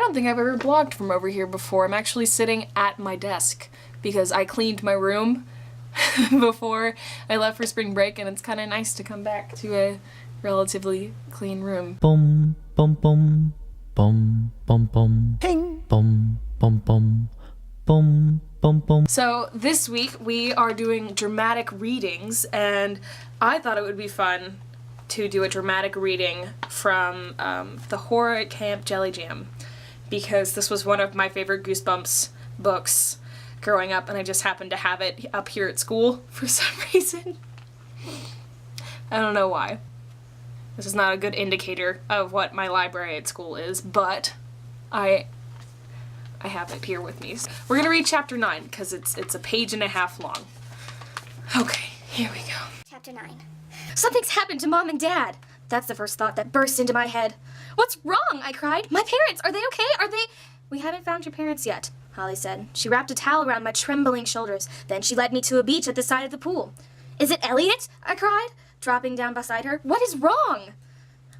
don't think I've ever vlogged from over here before. I'm actually sitting at my desk because I cleaned my room before I left for spring break, and it's kind of nice to come back to a relatively clean room. Bum bum bum bum bum bum. Ping. Bum bum bum bum bum bum. So this week we are doing dramatic readings, and I thought it would be fun to do a dramatic reading from the Horror at Camp Jelly Jam, because this was one of my favorite Goosebumps books growing up, and I just happened to have it up here at school for some reason. I don't know why. This is not a good indicator of what my library at school is, but I have it here with me. We're gonna read chapter 9 because it's a page and a half long. Okay, here we go. Chapter 9. Something's happened to Mom and Dad. That's the first thought that burst into my head. What's wrong? I cried. My parents, are they okay? Are they... We haven't found your parents yet, Holly said. She wrapped a towel around my trembling shoulders. Then she led me to a beach at the side of the pool. Is it Elliot? I cried, dropping down beside her. What is wrong?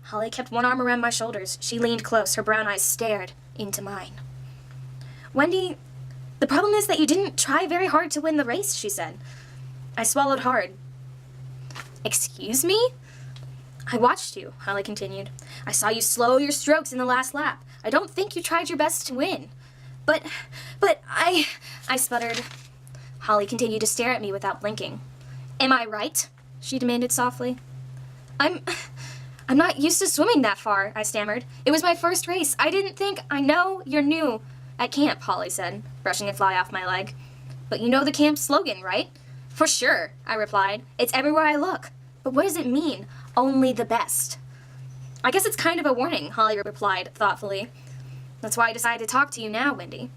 Holly kept one arm around my shoulders. She leaned close. Her brown eyes stared into mine. Wendy, the problem is that you didn't try very hard to win the race, she said. I swallowed hard. Excuse me? I watched you, Holly continued. I saw you slow your strokes in the last lap. I don't think you tried your best to win. But I sputtered. Holly continued to stare at me without blinking. Am I right? She demanded softly. I'm not used to swimming that far, I stammered. It was my first race. I didn't think... I know you're new at camp, Holly said, brushing a fly off my leg. But you know the camp slogan, right? For sure, I replied. It's everywhere I look. But what does it mean? Only the best. I guess it's kind of a warning, Holly replied thoughtfully. That's why I decided to talk to you now, Wendy.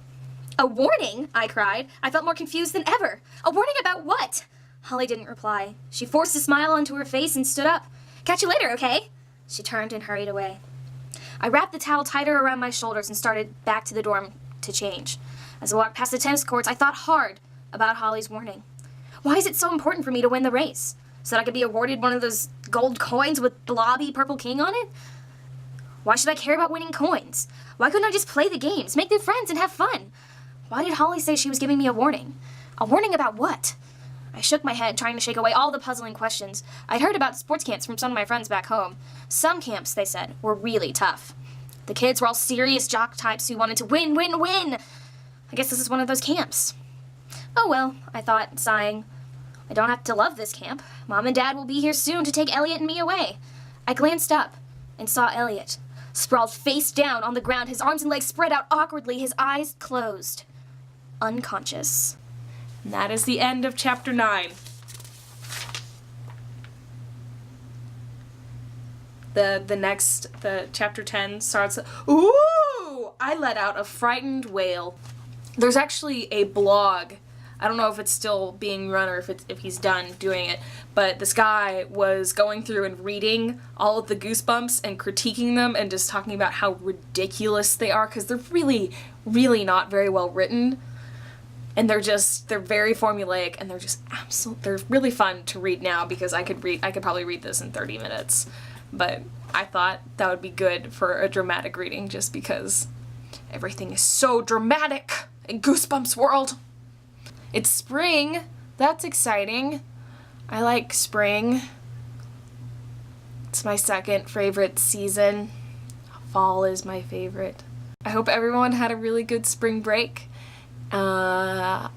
A warning? I cried. I felt more confused than ever. A warning about what? Holly didn't reply. She forced a smile onto her face and stood up. Catch you later, okay? She turned and hurried away. I wrapped the towel tighter around my shoulders and started back to the dorm to change. As I walked past the tennis courts, I thought hard about Holly's warning. Why is it so important for me to win the race? So that I could be awarded one of those gold coins with blobby purple king on it? Why should I care about winning coins? Why couldn't I just play the games, make new friends, and have fun? Why did Holly say she was giving me a warning? A warning about what? I shook my head, trying to shake away all the puzzling questions. I'd heard about sports camps from some of my friends back home. Some camps, they said, were really tough. The kids were all serious jock types who wanted to win, win, win. I guess this is one of those camps. Oh well, I thought, sighing. I don't have to love this camp. Mom and Dad will be here soon to take Elliot and me away. I glanced up and saw Elliot, sprawled face down on the ground, his arms and legs spread out awkwardly, his eyes closed, unconscious. And that is the end of chapter 9. The chapter 10 starts. Ooh! I let out a frightened wail. There's actually a blog. I don't know if it's still being run or if he's done doing it, but this guy was going through and reading all of the Goosebumps and critiquing them and just talking about how ridiculous they are, because they're really, really not very well written. And they're very formulaic, and they're really fun to read now, because I could probably read this in 30 minutes. But I thought that would be good for a dramatic reading, just because everything is so dramatic in Goosebumps world. It's spring. That's exciting. I like spring. It's my second favorite season. Fall is my favorite. I hope everyone had a really good spring break. And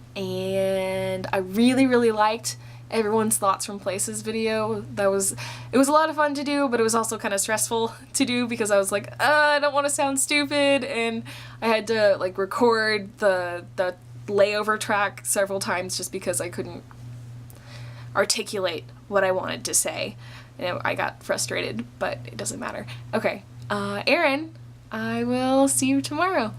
I really, really liked everyone's Thoughts from Places video. It was a lot of fun to do, but it was also kind of stressful to do, because I was like, I don't want to sound stupid, and I had to like record the layover track several times just because I couldn't articulate what I wanted to say. And I got frustrated, but it doesn't matter. Okay, Erin, I will see you tomorrow.